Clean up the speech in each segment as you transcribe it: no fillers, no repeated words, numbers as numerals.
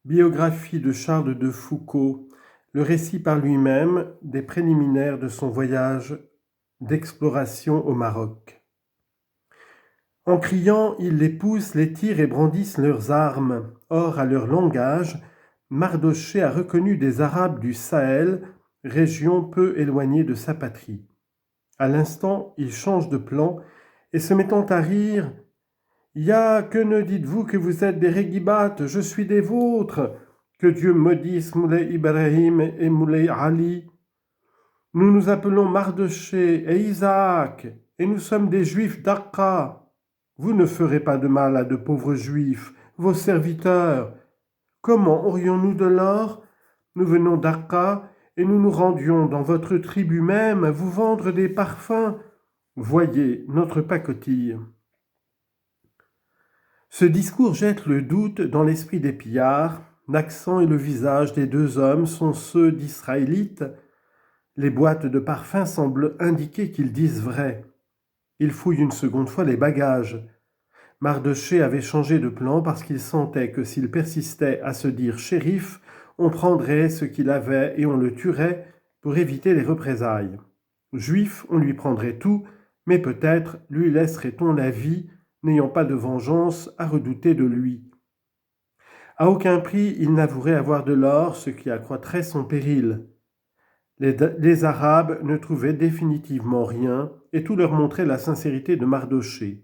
Biographie de Charles de Foucault, le récit par lui-même des préliminaires de son voyage d'exploration au Maroc. En criant, ils les poussent, les tirent et brandissent leurs armes. Or, à leur langage, Mardochée a reconnu des Arabes du Sahel, région peu éloignée de sa patrie. À l'instant, il change de plan et se mettant à rire, « Ya, que ne dites-vous que vous êtes des Régibates, je suis des vôtres, que Dieu maudisse Moulay Ibrahim et Moulay Ali. Nous nous appelons Mardochée et Isaac, et nous sommes des Juifs d'Aqqa. Vous ne ferez pas de mal à de pauvres Juifs, vos serviteurs. Comment aurions-nous de l'or? Nous venons d'Aqqa, et nous nous rendions dans votre tribu même vous vendre des parfums. Voyez notre pacotille. » Ce discours jette le doute dans l'esprit des pillards. L'accent et le visage des deux hommes sont ceux d'Israélites. Les boîtes de parfums semblent indiquer qu'ils disent vrai. Ils fouillent une seconde fois les bagages. Mardochée avait changé de plan parce qu'il sentait que s'il persistait à se dire shérif, on prendrait ce qu'il avait et on le tuerait pour éviter les représailles. Juif, on lui prendrait tout, mais peut-être lui laisserait-on la vie, n'ayant pas de vengeance à redouter de lui. À aucun prix il n'avouerait avoir de l'or, ce qui accroîtrait son péril. Les Arabes ne trouvaient définitivement rien, et tout leur montrait la sincérité de Mardochée.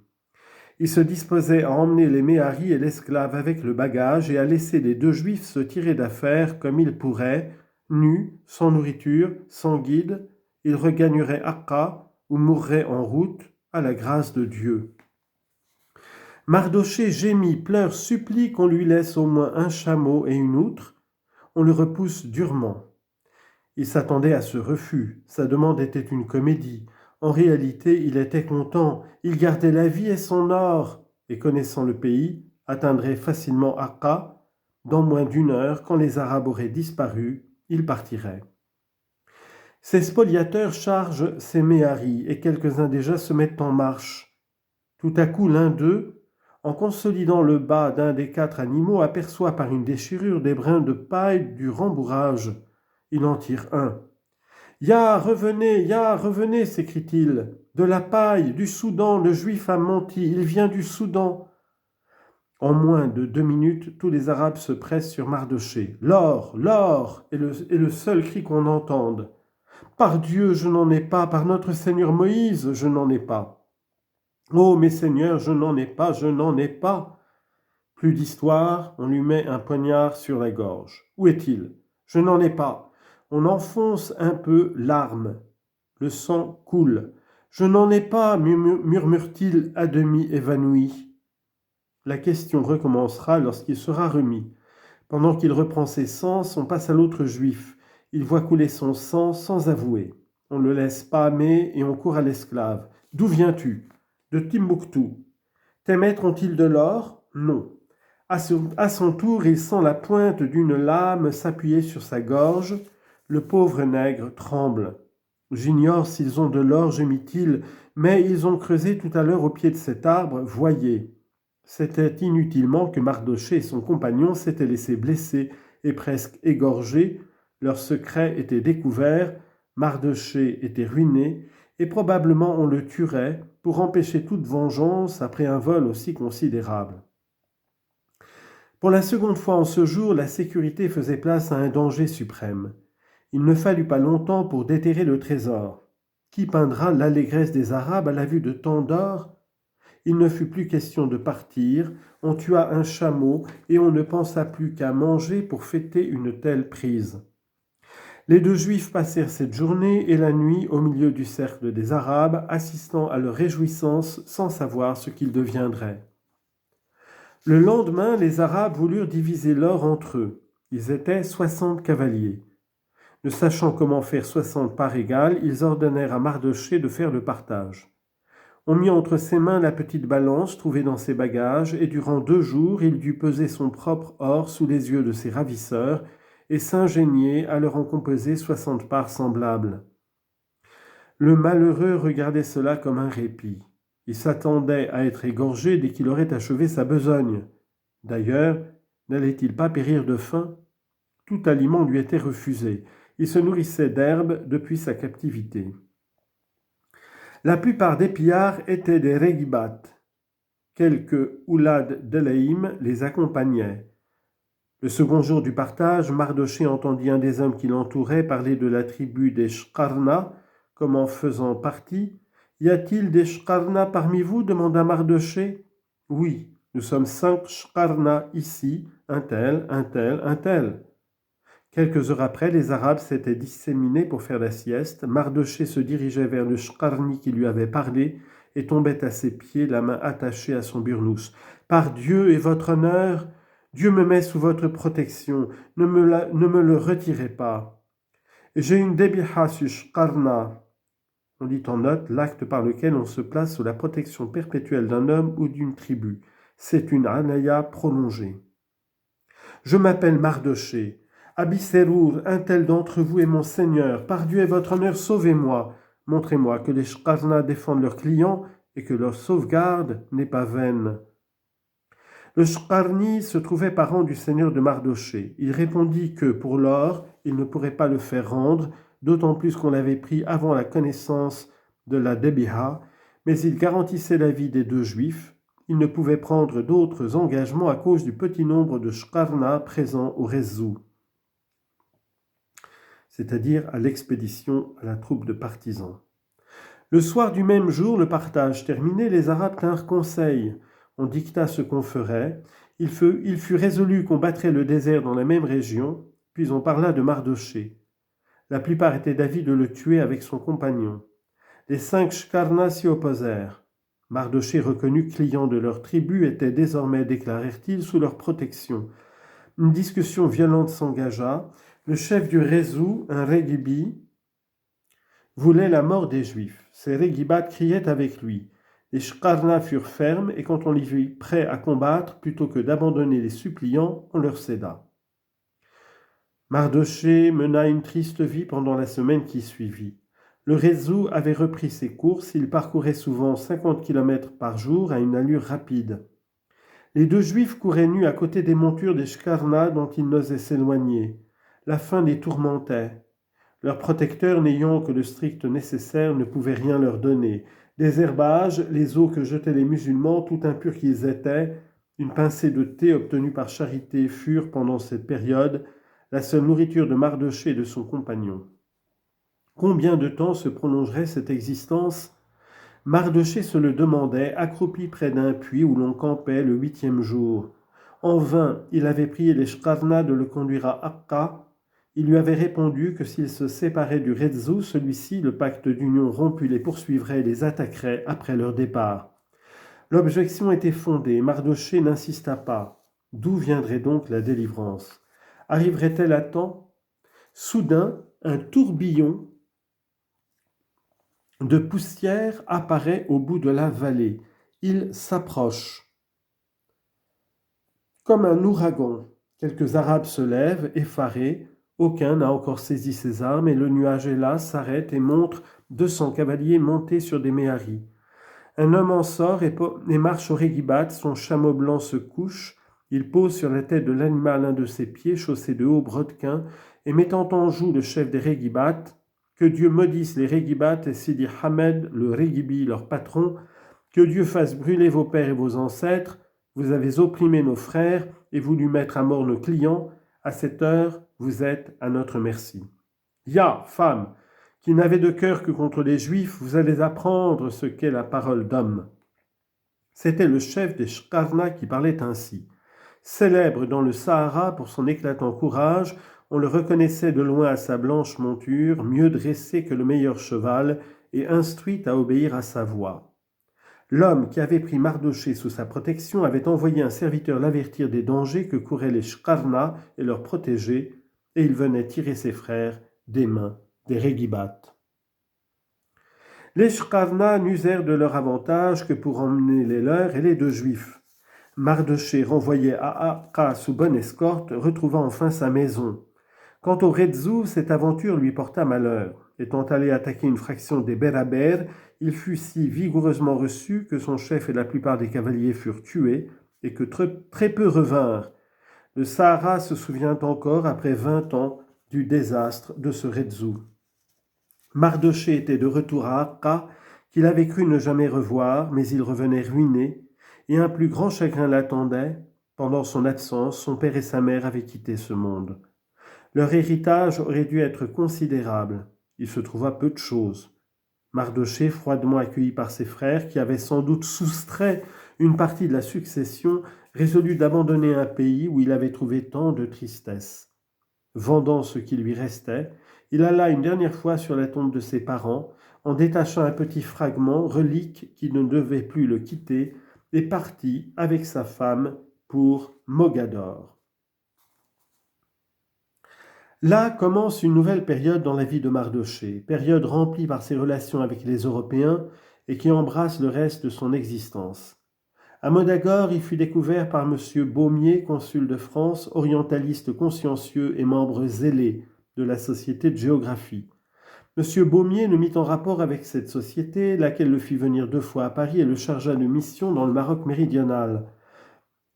Ils se disposaient à emmener les méharis et l'esclave avec le bagage et à laisser les deux Juifs se tirer d'affaire comme ils pourraient, nus, sans nourriture, sans guide. Ils regagneraient Aqqa ou mourraient en route à la grâce de Dieu. Mardochée gémit, pleure, supplie qu'on lui laisse au moins un chameau et une outre. On le repousse durement. Il s'attendait à ce refus. Sa demande était une comédie. En réalité, il était content. Il gardait la vie et son or. Et connaissant le pays, atteindrait facilement Aqqa. Dans moins d'une heure, quand les Arabes auraient disparu, il partirait. Ses spoliateurs chargent ses méharis et quelques-uns déjà se mettent en marche. Tout à coup, l'un d'eux, en consolidant le bas d'un des 4 animaux, aperçoit par une déchirure des brins de paille du rembourrage. Il en tire un. « Ya, revenez !» s'écrie-t-il. « De la paille, du Soudan, le Juif a menti, il vient du Soudan. » En moins de 2 minutes, tous les Arabes se pressent sur Mardochée. « L'or, l'or !» est le seul cri qu'on entende. « Par Dieu, je n'en ai pas, par notre Seigneur Moïse, je n'en ai pas. » « Oh, mes seigneurs, je n'en ai pas, je n'en ai pas. » Plus d'histoire, on lui met un poignard sur la gorge. « Où est-il ? » « Je n'en ai pas. » On enfonce un peu l'arme. Le sang coule. « Je n'en ai pas, murmure-t-il à demi évanoui. La question recommencera lorsqu'il sera remis. Pendant qu'il reprend ses sens, on passe à l'autre juif. Il voit couler son sang sans avouer. On le laisse pâmer et on court à l'esclave. « D'où viens-tu ? » ?»« De Timbuktu. »« Tes maîtres ont-ils de l'or ? » ?»« Non. » À son tour, il sent la pointe d'une lame s'appuyer sur sa gorge. Le pauvre nègre tremble. « J'ignore s'ils ont de l'or, gémit-il, mais ils ont creusé tout à l'heure au pied de cet arbre, voyez. » C'était inutilement que Mardochée et son compagnon s'étaient laissés blesser et presque égorgés. Leur secret était découvert, Mardochée était ruiné, et probablement on le tuerait pour empêcher toute vengeance après un vol aussi considérable. Pour la seconde fois en ce jour, la sécurité faisait place à un danger suprême. Il ne fallut pas longtemps pour déterrer le trésor. Qui peindra l'allégresse des Arabes à la vue de tant d'or ? Il ne fut plus question de partir, on tua un chameau et on ne pensa plus qu'à manger pour fêter une telle prise. Les deux Juifs passèrent cette journée et la nuit au milieu du cercle des Arabes, assistant à leur réjouissance sans savoir ce qu'ils deviendraient. Le lendemain, les Arabes voulurent diviser l'or entre eux. Ils étaient 60 cavaliers. Ne sachant comment faire 60 parts égales, ils ordonnèrent à Mardochée de faire le partage. On mit entre ses mains la petite balance trouvée dans ses bagages, et durant 2 jours, il dut peser son propre or sous les yeux de ses ravisseurs et s'ingénier à leur en composer 60 parts semblables. Le malheureux regardait cela comme un répit. Il s'attendait à être égorgé dès qu'il aurait achevé sa besogne. D'ailleurs, N'allait-il pas périr de faim? Tout aliment lui était refusé. Il se nourrissait d'herbes depuis sa captivité. La plupart des pillards étaient des Regibat. Quelques Oulad d'Elaïm les accompagnaient. Le second jour du partage, Mardoché entendit un des hommes qui l'entouraient parler de la tribu des Shkarna, comme en faisant partie. « Y a-t-il des Shkarna parmi vous » demanda Mardoché. « Oui, nous sommes 5 Shkarna ici, un tel, un tel, un tel. » Quelques heures après, les Arabes s'étaient disséminés pour faire la sieste. Mardoché se dirigeait vers le Shkarni qui lui avait parlé et tombait à ses pieds, la main attachée à son burnous. « Par Dieu et votre honneur, Dieu me met sous votre protection, ne me le retirez pas. J'ai une débiha sur Shkarna. » On dit en note l'acte par lequel on se place sous la protection perpétuelle d'un homme ou d'une tribu. C'est une anaya prolongée. Je m'appelle Mardoché. Abissérour, un tel d'entre vous est mon seigneur. Par Dieu et votre honneur, sauvez-moi. Montrez-moi que les Shkarna défendent leurs clients et que leur sauvegarde n'est pas vaine. Le Shkarni se trouvait parent du seigneur de Mardoché. Il répondit que, pour l'or, il ne pourrait pas le faire rendre, d'autant plus qu'on l'avait pris avant la connaissance de la Débiha, mais il garantissait la vie des 2 Juifs. Il ne pouvait prendre d'autres engagements à cause du petit nombre de Shkarna présents au Rezou, c'est-à-dire à l'expédition à la troupe de partisans. Le soir du même jour, le partage terminé, les Arabes tinrent conseil. On dicta ce qu'on ferait. Il fut résolu qu'on battrait le désert dans la même région, puis on parla de Mardoché. La plupart étaient d'avis de le tuer avec son compagnon. Les 5 Shkarna s'y opposèrent. Mardoché, reconnu client de leur tribu, était désormais, déclarèrent-ils, sous leur protection. Une discussion violente s'engagea. Le chef du Rezou, un Régibi, voulait la mort des Juifs. Ses Régibat criaient avec lui. Les Shkarna furent fermes, et quand on les vit prêts à combattre, plutôt que d'abandonner les suppliants, on leur céda. Mardoché mena une triste vie pendant la semaine qui suivit. Le Rezou avait repris ses courses, il parcourait souvent 50 km par jour à une allure rapide. Les 2 Juifs couraient nus à côté des montures des Shkarna dont ils n'osaient s'éloigner. La faim les tourmentait. Leurs protecteurs, n'ayant que le strict nécessaire, ne pouvaient rien leur donner. Des herbages, les eaux que jetaient les musulmans, tout impurs qu'ils étaient, une pincée de thé obtenue par charité furent, pendant cette période, la seule nourriture de Mardoché et de son compagnon. Combien de temps se prolongerait cette existence? Mardoché se le demandait, accroupi près d'un puits où l'on campait le 8e jour. En vain, il avait prié les Shkarna de le conduire à Akka. Il lui avait répondu que s'il se séparait du Rezou, celui-ci, le pacte d'union rompu, les poursuivrait et les attaquerait après leur départ. L'objection était fondée, Mardoché n'insista pas. D'où viendrait donc la délivrance? Arriverait-elle à temps? Soudain, un tourbillon de poussière apparaît au bout de la vallée. Il s'approche. Comme un ouragan, quelques Arabes se lèvent, effarés. Aucun n'a encore saisi ses armes et le nuage est là, s'arrête et montre 200 cavaliers montés sur des méharis. Un homme en sort et marche au Régibat, son chameau blanc se couche, il pose sur la tête de l'animal un de ses pieds, chaussé de hauts brodequins, et mettant en joue le chef des Régibat, que Dieu maudisse les Régibat et Sidi Hamed, le Régibi, leur patron, que Dieu fasse brûler vos pères et vos ancêtres, vous avez opprimé nos frères et voulu mettre à mort nos clients, à cette heure, vous êtes à notre merci. Ya, femme, qui n'avez de cœur que contre les Juifs, vous allez apprendre ce qu'est la parole d'homme. C'était le chef des Shkarna qui parlait ainsi. Célèbre dans le Sahara pour son éclatant courage, on le reconnaissait de loin à sa blanche monture, mieux dressé que le meilleur cheval et instruit à obéir à sa voix. L'homme qui avait pris Mardoché sous sa protection avait envoyé un serviteur l'avertir des dangers que couraient les Shkarna et leurs protégés, et il venait tirer ses frères des mains des Régibat. Les Shkarna n'usèrent de leur avantage que pour emmener les leurs et les 2 Juifs. Mardoché, renvoyé à Akka sous bonne escorte, retrouva enfin sa maison. Quant au Rezou, cette aventure lui porta malheur. Étant allé attaquer une fraction des Béraber, il fut si vigoureusement reçu que son chef et la plupart des cavaliers furent tués et que très peu revinrent. Le Sahara se souvient encore, après 20 ans, du désastre de ce Retsu. Mardochée était de retour à Akka, qu'il avait cru ne jamais revoir, mais il revenait ruiné, et un plus grand chagrin l'attendait. Pendant son absence, son père et sa mère avaient quitté ce monde. Leur héritage aurait dû être considérable. Il se trouva peu de choses. Mardochée, froidement accueilli par ses frères, qui avaient sans doute soustrait une partie de la succession, résolut d'abandonner un pays où il avait trouvé tant de tristesse. Vendant ce qui lui restait, il alla une dernière fois sur la tombe de ses parents, en détachant un petit fragment, relique qui ne devait plus le quitter, et partit avec sa femme pour Mogador. Là commence une nouvelle période dans la vie de Mardochée, période remplie par ses relations avec les Européens et qui embrasse le reste de son existence. À Mogador, il fut découvert par M. Baumier, consul de France, orientaliste consciencieux et membre zélé de la Société de géographie. M. Baumier le mit en rapport avec cette société, laquelle le fit venir 2 fois à Paris et le chargea de mission dans le Maroc méridional.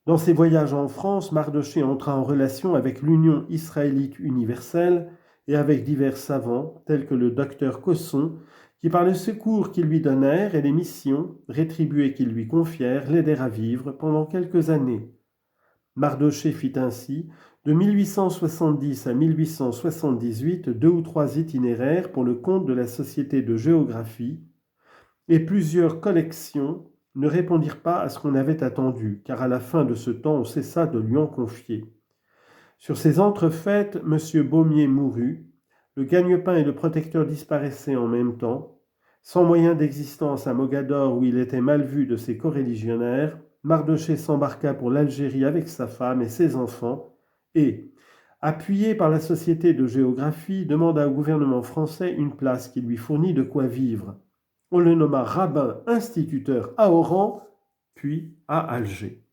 Dans ses voyages en France, Mardochée entra en relation avec l'Union israélite universelle et avec divers savants, tels que le docteur Cosson, qui par le secours qu'ils lui donnèrent et les missions rétribuées qu'ils lui confièrent, l'aidèrent à vivre pendant quelques années. Mardochée fit ainsi, de 1870 à 1878, 2 ou 3 itinéraires pour le compte de la Société de géographie, et plusieurs collections ne répondirent pas à ce qu'on avait attendu, car à la fin de ce temps, on cessa de lui en confier. Sur ces entrefaites, M. Baumier mourut, le gagne-pain et le protecteur disparaissaient en même temps. Sans moyen d'existence à Mogador, où il était mal vu de ses coreligionnaires, Mardochée s'embarqua pour l'Algérie avec sa femme et ses enfants, et, appuyé par la Société de géographie, demanda au gouvernement français une place qui lui fournit de quoi vivre. On le nomma rabbin instituteur à Oran, puis à Alger.